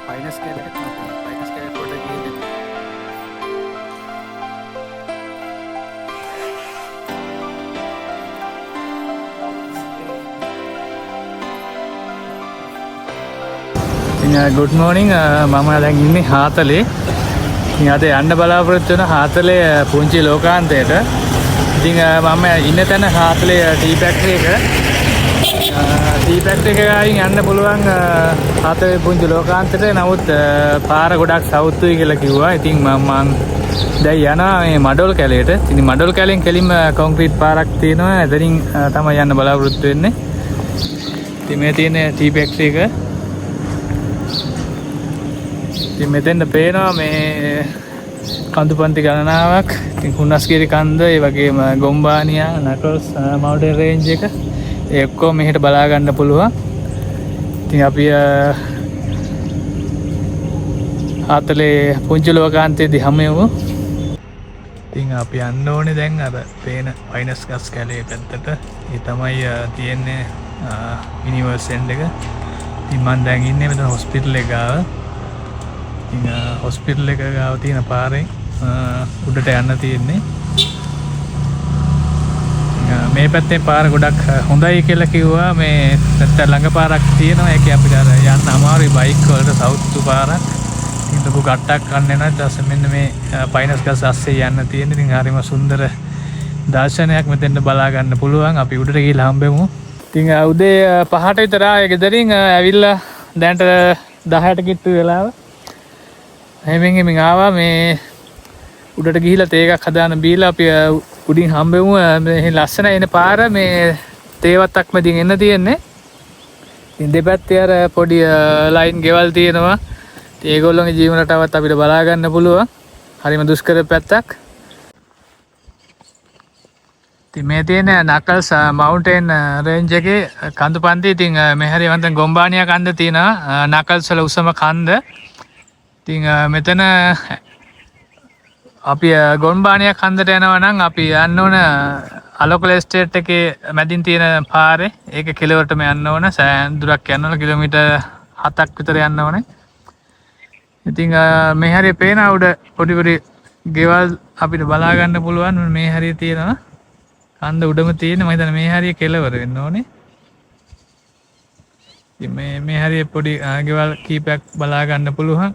Finance කියලා එකක් තියෙනවා. ෆයිනස් කියලා පොඩ්ඩක් ගිහින් good morning. මම දැන් ඉන්නේ හාතලේ. ඉතින් අද යන්න බලාපොරොත්තු වෙන හාතලේ පුංචි ලෝකාන්තයට. ඉතින් මම ඉන්න තැන හාතලේ ටී ෆැක්ටරි එක. ටී ෆැක්ටරි එක ගාවින් යන්න පුළුවන් හාතලේ පුංචි ලෝකාන්තයට. නමුත් පාර ගොඩක් සවුත්තුයි කියලා කිව්වා. ඉතින් මම දැන් යනවා මේ මඩොල් කැලේට. ඉතින් මඩොල් කැලෙන් කෙලින්ම කොන්ක්‍රීට් පාරක් තියෙනවා. එතනින් තමයි යන්න බලාපොරොත්තු වෙන්නේ. ඉතින් මේ තියෙන ටී ෆැක්ටරි එක. ඉතින් මෙතෙන්ද පේනවා මේ කඳුපන්ති ගණනාවක්. ඉතින් කුණස්ගිරි කන්ද, ඒ වගේම ගොම්බානියා, නටල්ස් මවුන්ටේන් රේන්ජ් එක ඒ ඔක්කොම මෙහෙට බලා ගන්න පුළුවන්. ඉතින් අපි හාතලේ පුංචි ලෝකාන්තයේදී හැමෙමු. ඉතින් අපි යන්න ඕනේ දැන් අර පේන ෆයිනස් ගස් කැලේ පැත්තට. ඒ තමයි තියෙන්නේ යුනිවර්ස් එන්ඩ් එක. ඉතින් මම දැන් ඉන්නේ මෙතන හොස්පිටල් එක ගාව. ඉතින් හොස්පිටල් එක ගාව තියෙන පාරෙන් උඩට යන්න තියෙන්නේ. මේ පැත්තේ පාර ගොඩක් හොඳයි කියලා කිව්වා. මේ පැත්ත ළඟ පාරක් තියෙනවා. ඒකේ අපිට අර යන්න අමාරුයි බයික් වලට සවුත්තු පාරක්. ඉතින් ලොකු ගට්ටක් ගන්න නැහැ. ඊට පස්සේ මෙන්න මේ පයිනස් ගස් අස්සේ යන්න තියෙන්නේ. ඉතින් හරිම සුන්දර දර්ශනයක් මෙතෙන්ට බලා ගන්න පුළුවන්. අපි උඩට ගිහලා හම්බෙමු. ඉතින් උදේ 5ට විතර ආයේ ගෙදරින් ඇවිල්ලා දැන්ට 10ට කිට්ටු වෙලාව. එහෙමින් ආවා මේ උඩට ගිහිලා තේ එකක් හදාන බීලා අපි උඩින් හම්බෙමු. මේ ලස්සන එන පාර මේ තේවත්තක් මැදින් එන්න තියෙන්නේ. ඉතින් දෙපැත්තේ අර පොඩි ලයින් ගෙවල් තියෙනවා. ඉතින් ඒගොල්ලෝගේ ජීවන රටාවත් අපිට බලා ගන්න පුළුවන්. හරිම දුෂ්කර පැත්තක්. ඉතින් මේ තියෙන නකල්ස් මවුන්ටේන් රේන්ජ් එකේ කඳුපන්ති. ඉතින් මේ හරිය වන්දන ගොම්බානියා කන්ද තියෙනවා. නකල්ස් වල උසම කන්ද. ඉතින් මෙතන අපි ගොම්බානියා කන්දට යනවා නම් අපි යන්න ඕන අලෝකල් එස්ටේට් එකේ මැදින් තියෙන පාරේ. ඒක කෙළවරටම යන්න ඕන. සෑහෙන දුරක් යන්න ඕන. කිලෝමීටර් 7ක් විතර යන්න ඕනේ. ඉතින් මේ හරිය පේන උඩ පොඩි පොඩි ගෙවල් අපිට බලා ගන්න පුළුවන්. මේ හරිය තියෙනවා. කන්ද උඩම තියෙන මම හිතන්නේ මේ හරිය කෙළවර වෙන්න ඕනේ. ඉතින් මේ හරිය පොඩි ගෙවල් කීපයක් බලා ගන්න පුළුවන්.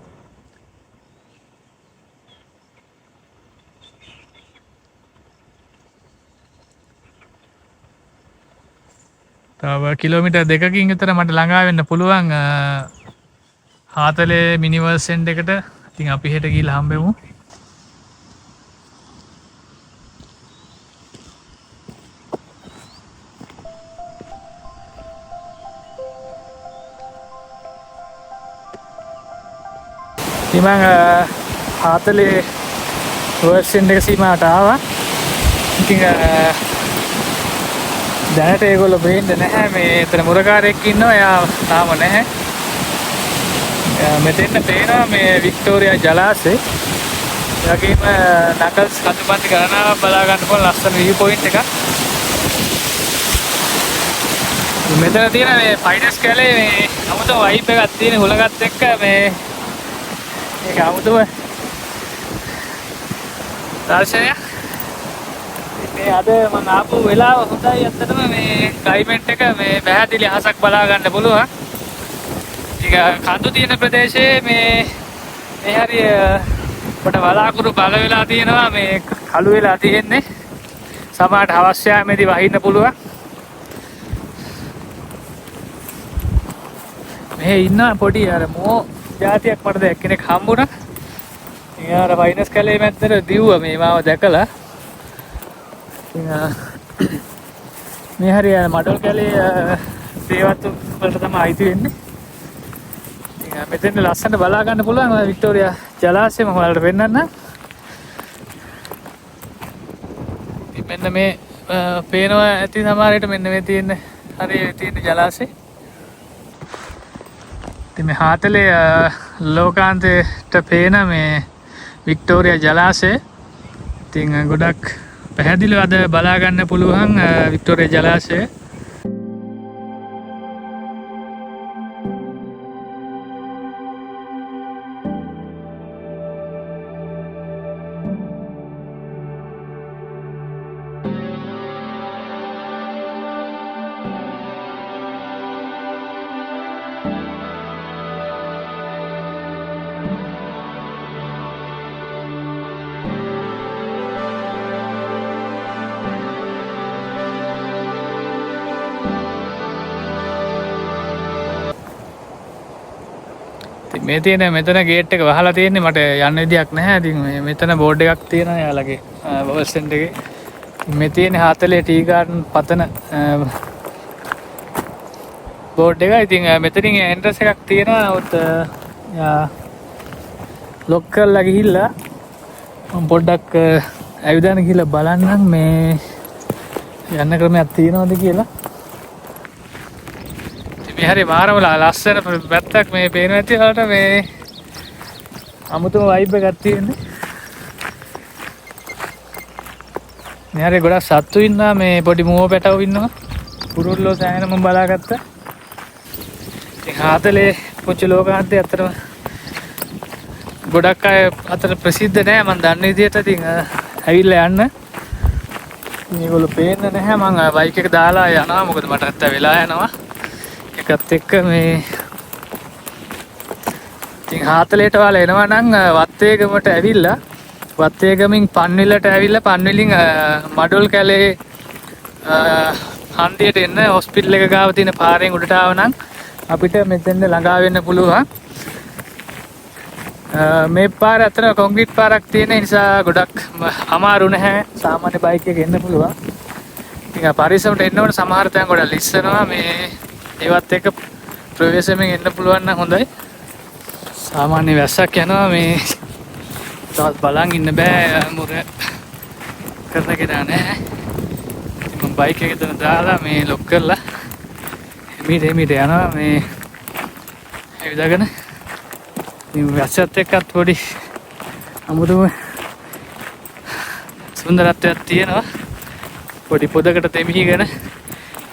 තව කිලෝමීටර් 2කින් විතර මට ළඟා වෙන්න පුළුවන් හාතලේ යුනිවර්ස් එන්ඩ් එකට. ඉතින් අපි හෙට ගිහලා හම්බෙමු. ඉතින් මම හාතලේ යුනිවර්ස් එන්ඩ් එක සීමාවට ආවා. ඉතින් දැනට ඒගොල්ලෝ බේන්නේ නැහැ. මේ එතන මුරකාරයෙක් ඉන්නවා. එයා තාම නැහැ. මෙතෙන් පේනවා මේ වික්ටෝරියා ජලාශය. ඒ වගේම නකල්ස් කඳුපන්ති ගණනාවක් බලා ගන්න පුළුවන් ලස්සන view point එකක්. මෙතන තියෙන මේ ෆයිනස් කැලේ මේ අමුතුම වයිබ් එකක් තියෙන හුලඟත් එක්ක මේ ඒක අමුතුම දර්ශනයක්. මේ අද මම ආපු වෙලාව හොඳයි. ඇත්තටම මේ ක්ලයිමේට් එක මේ පැහැදිලි අහසක් බලා ගන්න පුළුවන්. ඒක කඳු තියෙන ප්‍රදේශයේ මේ හරිය කොට වලාකුළු බල වෙලා තියෙනවා. මේ කළු වෙලා තියෙන්නේ. සමහරට හවස් යාමේදී වහින්න පුළුවන්. මේ ඉන්න පොඩි අර මෝ జాතියක් මට දැක් කෙනෙක් හම්බුණා. ඊයාර ෆයිනස් කැලේ මැද්දට දිව්වා මේ මාව දැකලා. මේ හරිය මඩොල් කැලේ තේවත්තු වලට තමයි අයිති වෙන්නේ. ඉතින් මෙතෙන් ලස්සනට බලා ගන්න පුළුවන් වික්ටෝරියා ජලාශය. මම ඔයාලට පෙන්නන්න. ඉතින් මෙන්න මේ පේනවා ඇති සමහරවිට මෙන්න මේ තියෙන හරිය තියෙන ජලාශය. ඉතින් මේ හාතලේ ලෝකාන්තයට පේන මේ වික්ටෝරියා ජලාශය. ඉතින් ගොඩක් පැහැදිලිව අද බලා ගන්න පුළුවන් වික්ටෝරියා ජලාශය. මේ තියෙන මෙතන ගේට් එක වහලා තියෙන්නේ මට යන්න විදියක් නැහැ. ඉතින් මෙතන බෝඩ් එකක් තියෙනවා යාළගේ බස් ස්ටෑන්ඩ් එකේ. මේ තියෙන්නේ 40 ටී ගාඩන් පතන බෝඩ් එක. ඉතින් මෙතනින් එන්ට්‍රන්ස් එකක් තියෙනවා. නමුත් ලොක් කරලා ගිහිල්ලා මම පොඩ්ඩක් ඇවිදගෙන ගිහිල්ලා බලන්නම් මේ යන්න ක්‍රමයක් තියෙනවද කියලා. මේ හරි මාරම ලස්සන පැත්තක් මේ පේන ඇති වලට මේ අමුතුම වයිබ් එකක් තියෙන්නේ. මේ හරි ගොඩක් සත්තු ඉන්නවා. මේ පොඩි මුව පැටවෝ ඉන්නවා. කුරුල්ලෝ සෑහෙන මම බලාගත්තා. ඉතින් 40 පුංචි ලෝකාන්තේ අතරම ගොඩක් අය අතර ප්‍රසිද්ධ නෑ මම දන්න විදිහට. ඉතින් ඇවිල්ලා යන්න. මේගොල්ලෝ පේන්නේ නැහැ. මම බයික් එක දාලා යනවා. මොකද මට නැත්නම් වෙලා යනවා. එකත් එක්ක මේ ඉතින් 40ට වල එනවා නම් වත්තේගමට ඇවිල්ලා වත්තේගමින් පන්විලට ඇවිල්ලා පන්විලින් මඩොල් කැලේ හන්දියට එන්න හොස්පිටල් එක ගාව තියෙන පාරෙන් උඩට ආව නම් අපිට මෙතෙන්ද ළඟා වෙන්න පුළුවන්. මේ පාර අතර කොන්ක්‍රීට් පාරක් තියෙන නිසා ගොඩක් අමාරු නැහැ. සාමාන්‍ය බයික් එක එන්න පුළුවන්. ඉතින් පරිස්සමට එන්න ඕන. සමහර තැන් ගොඩක් ලිස්සනවා. මේ ඒවත් එක ප්‍රවේශමෙන් එන්න පුළුවන් නම් හොඳයි. සාමාන්‍ය වැස්සක් යනවා. මේ තවත් බලන් ඉන්න බෑ. මුර කරන කෙනා නැහැ. මම බයික් එක එතන දාලා මේ ලොක් කරලා එමීට යනවා. මේ ඇවිදගෙන මේ වැස්සත් එක්කත් පොඩි අමුතුම සුන්දරත්වයක් තියෙනවා. පොඩි පොදකට තෙමිහිගෙන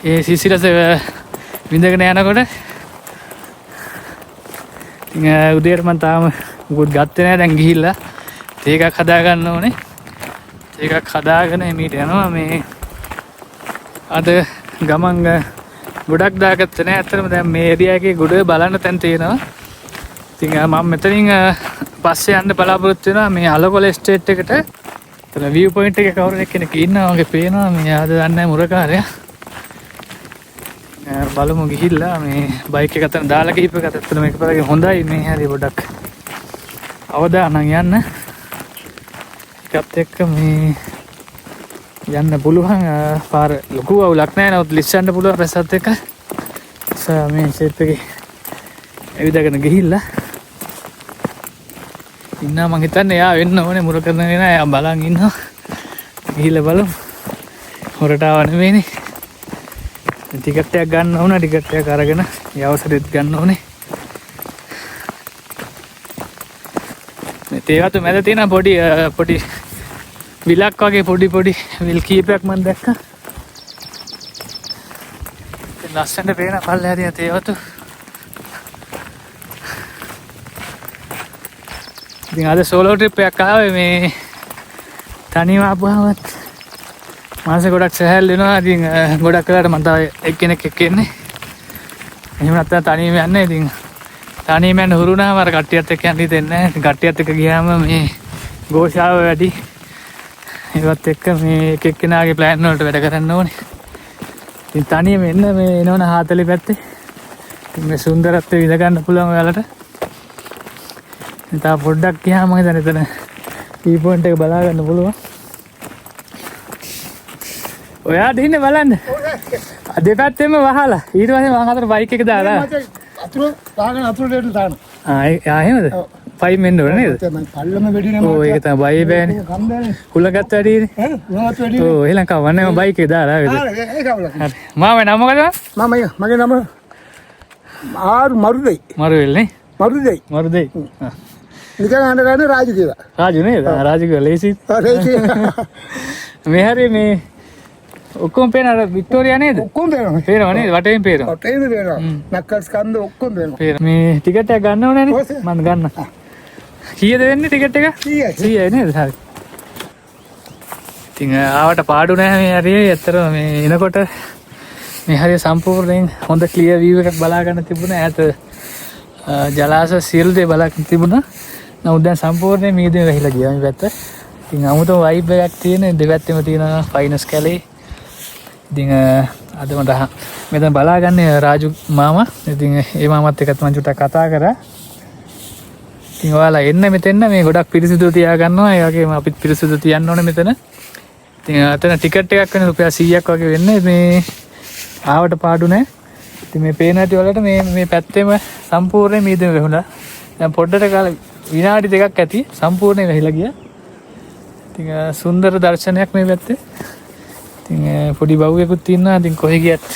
ඒ සිසිලස විඳගෙන යනකොට ඉතින් උදේට මම තාම මොකුත් ගත්තේ නැහැ. දැන් ගිහිල්ලා තේ එකක් හදා ගන්න ඕනේ. තේ එකක් හදාගෙන එමීට යනවා. මේ අද ගමන් ගොඩක් දාගත්තේ නැහැ. ඇත්තටම දැන් මේ ඒරියා එකේ ගොඩ බලන්න තැන් තියෙනවා. ඉතින් මම මෙතනින් පස්සේ යන්න බලාපොරොත්තු වෙනවා මේ අලකොල එස්ටේට් එකට. එතන view point එකේ කවුරු කෙනෙක් ඉන්නවා වගේ පේනවා. මේ ආද දන්නේ නැහැ මුරකාරයා. බලමු ගිහිල්ලා මේ බයික් එක අතන දාලා ගිහිප් එකත් ඇත්තට මේක පරගේ හොඳයි. මේ හරි පොඩක් අවදානම් යන්න. ඒකත් එක්ක මේ යන්න පුළුවන්. පාර ලොකු අවුලක් නැහැ. නමුත් ලිස්සන්න පුළුවන් රසත් එක්ක. මේ ෂේප් එකේ ඇවිදගෙන ගිහිල්ලා ඉන්නවා. මං හිතන්නේ යා වෙන්න ඕනේ. මුර කරන කෙනා යා බලන් ඉන්නවා. ගිහිල්ලා බලමු. හොරට ආව නෙමෙයිනේ. ටිකට් එකක් ගන්න ඕන. ටිකට් එකක් අරගෙන යවසරෙත් ගන්න ඕනේ. මේ තේවතු මැද තියෙන පොඩි විලක් වගේ පොඩි විල් කීපයක් මම දැක්කා. ලස්සනට පේන පල්ලෙහා තියෙන තේවතු. ඉතින් අද සෝලෝ ට්‍රිප් එකක් ආවේ. මේ තනියම ආපුවමත් මාසෙ ගොඩක් සැහැල් වෙනවා. ඉතින් ගොඩක් වෙලාවට මම තව එක්කෙනෙක් එක්ක එන්නේ. එහෙම නැත්නම් තනියම යන්නේ. ඉතින් තනියම යන්න හුරු වුණාම අර කට්ටියත් එක්ක යන්න හිතෙන්නේ නැහැ. ඉතින් කට්ටියත් එක්ක ගියාම මේ ഘോഷාව වැඩි. ඒවත් එක්ක මේ එක එක්කෙනාගේ ප්ලෑන් වලට වැඩ කරන්න ඕනේ. ඉතින් තනියම එන්න මේ එනවන 40 පැත්තේ. ඉතින් මේ සුන්දරත්වය විඳ ගන්න පුළුවන් ඔයාලට. ඉතින් තා පොඩ්ඩක් ගියාම මම හිතන්නේ එතන view point එක බලා ගන්න පුළුවන්. ඔයා දින්නේ බලන්න. දෙපැත්තෙම වහලා. ඊට පස්සේ මම අතට බයික් එක දාලා. අතුරු දාගෙන අතුරට එන්න දාන්න. එහෙමද? පයි මෙන්න ඕනේ නේද? පල්ලම වැඩි නේ. ඔව් ඒක තමයි බයි බෑනේ. හුලගත්ත වැඩිනේ. උණවත් වැඩි. ඔව් එහෙනම් කවන්නේ මම බයික් එක දාලා ආවේද? ඒක අවුල. හරි. මාමේ නම මොකද? මගේ නම මරුදෙයි. මරුවෙල් නේ? මරුදෙයි. මරුදෙයි. නිකන් අහන්න ගන්න රාජු කියලා. රාජු නේද? රාජු කියලා ලේසි. මේ හරි මේ ඔක්කොම පේන අර වික්ටෝරියා නේද? ඔක්කොම පේනවා. පේනවා නේද? වටේම පේනවා. වටේම පේනවා. නක්කල් ස්කන්ධ ඔක්කොම පේනවා. මේ ටිකට් එක ගන්න ඕනේ නේ? මම ගන්න. කීයද වෙන්නේ ටිකට් එක? 100යි නේද? හරි. ඉතින් ආවට පාඩු නැහැ මේ හරිය. ඇත්තටම මේ එනකොට මේ හරිය සම්පූර්ණයෙන් හොඳ ක්ලියර් view එකක් බලා ගන්න තිබුණා. ඈත ජලාශ සියලු දේ බලන්න තිබුණා. නමුත් දැන් සම්පූර්ණයෙන් මීදුමේ වැහිලා ගියා මේ පැත්ත. ඉතින් 아무තම වයිබ් එකක් තියෙන දෙපැත්තෙම තියෙන ෆයිනස් කැලේ. ඉතින් අද මට මෙතන බලාගන්නේ රාජු මාමා. ඉතින් ඒ මාමත් එක්කත් මම චුට්ටක් කතා කරා. ඉතින් ඔයාලා එන්න මෙතෙන්න මේ ගොඩක් පිරිසිදු තියාගන්නවා. ඒ වගේම අපිත් පිරිසිදු තියන්න ඕනේ මෙතන. ඉතින් අතන ටිකට් එකක් වෙන රුපියල් 100ක් වගේ වෙන්නේ. මේ ආවට පාඩු නැහැ. ඉතින් මේ පේන ඇටි වලට මේ පැත්තේම සම්පූර්ණයෙන් මීදුම වැහුණා. දැන් පොඩ්ඩට කාලේ විනාඩි 2ක් ඇති සම්පූර්ණයෙන් වැහිලා ගියා. ඉතින් සුන්දර දර්ශනයක් මේ පැත්තේ. ඉතින් පොඩි බවුවෙකුත් ඉන්නවා. ඉතින් කොහෙ ගියත්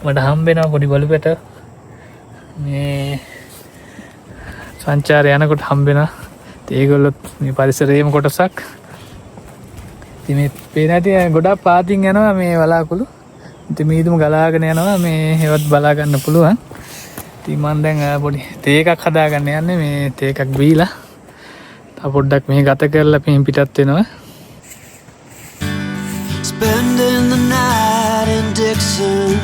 මට හම්බ වෙනවා පොඩි බලුපැට. මේ සංචාරය යනකොට හම්බ වෙනවා. ඉතින් ඒගොල්ලොත් මේ පරිසරයේම කොටසක්. ඉතින් මේ පේන ඇටි ගොඩක් පාතින් යනවා මේ වලාකුළු. ඉතින් මීදුම ගලාගෙන යනවා. මේ ඒවත් බලා ගන්න පුළුවන්. ඉතින් මම දැන් පොඩි තේ එකක් හදාගන්න යන්නේ. මේ තේ එකක් බීලා තව පොඩ්ඩක් මෙහි ගත කරලා මෙහෙන් පිටත් වෙනවා. Spending the night in Dixon,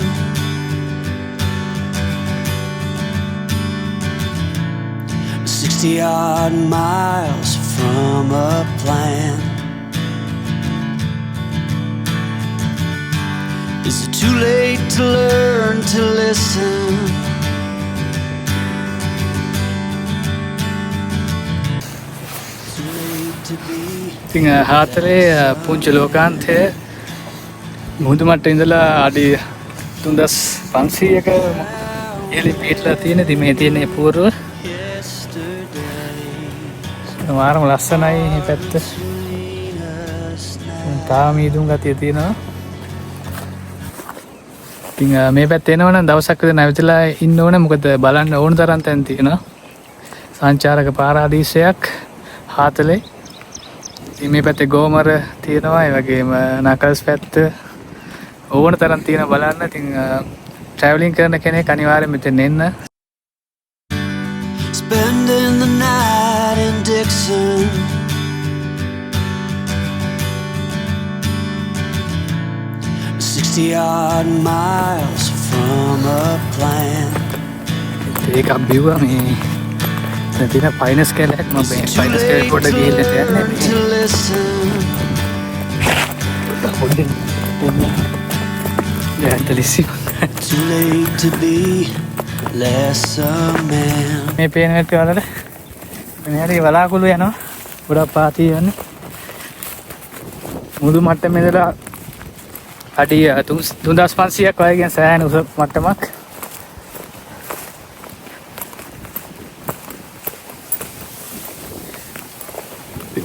60-odd miles from a plan. Is it too late to learn to listen? Too late to be. ඉතින් හාතරේ පුංචි ලෝකාන්තය මුහුදු මට්ටමේ ඉඳලා අඩි 3500ක ඉහළින් පිටලා තියෙන. ඉතින් මේ තියෙන පූර්ව මාරම ලස්සනයි මේ පැත්ත. තාම මීදුම් ගතිය තියෙනවා. ඉතින් මේ පැත්තේ එනවනම් දවසක් විතර නැවතිලා ඉන්න ඕනේ. මොකද බලන්න ඕන තරම් තැන් තියෙනවා. සංචාරක පාරාදීසයක් හාතලේ. ඉතින් මේ පැත්තේ ගෝමර තියෙනවා. ඒ වගේම නකල්ස් පැත්ත ඕන තරම් තියෙනවා බලන්න. ඉතින් ට්‍රැවලින් කරන කෙනෙක් අනිවාර්යෙන් මෙතන එන්න. Spending the night in Dixon, $60-odd miles from a plan. ඒකක් බිව්වා මේ තියෙන ෆයිනස් කැලයක්. මම මේ ෆයිනස් කැලේ පොඩ ගිහිල්ලා යන්නේ. පොඩ්ඩක් Too late to be less a man. මේ පේන හැටි වලට මේ හරි වලාකුළු යනවා. ගොඩක් පාති යන්නේ. මුළු මට්ටමේ ඉඳලා අඩි 3500ක් වගේ කියන සෑහෙන උස මට්ටමක්.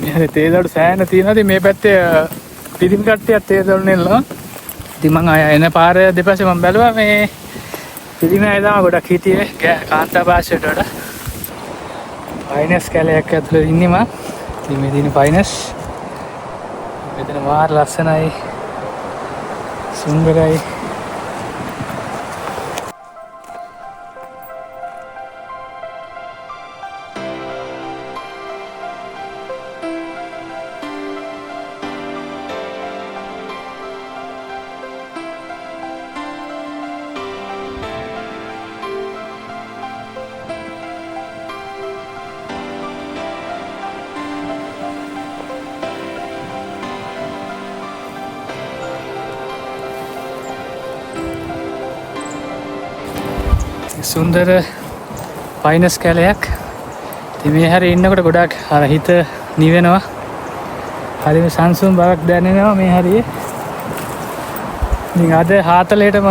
මේ හරි තේදළු සෑහෙන තියෙනවා. ඉතින් මේ පැත්තේ පිරිමි කට්ටියක් තේදළු නෙල්ලනවා. ඉතින් මම එන පාර දෙපැත්තේ මම බැලුවා මේ පිරිමි අය තමයි ගොඩක් හිටියේ කාන්තා භාෂයට වඩා. ෆයිනස් කැලයක් ඇතුළේ ඉන්නේ මම. ඉතින් මේ තියෙන ෆයිනස් මෙතන මාර ලස්සනයි සුන්දරයි. සුන්දර ෆයිනස් කැලයක්. ඉතින් මේ හැරේ ඉන්නකොට ගොඩක් අර හිත නිවෙනවා. හරිම සංසුන් බවක් දැනෙනවා මේ හරියේ. ඉතින් අද හාතලේටම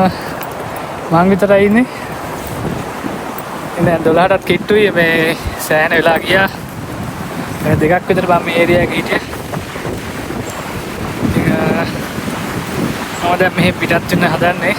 මං විතරයි ඉන්නේ. දැන් 12ටත් කිට්ටුයි. මේ සෑහෙන වෙලා ගියා. දෙකක් විතර මම මේ ඒරියා එකේ හිටියා. ඉතින් මම දැන් මෙහෙ පිටත් වෙන්න හදන්නේ.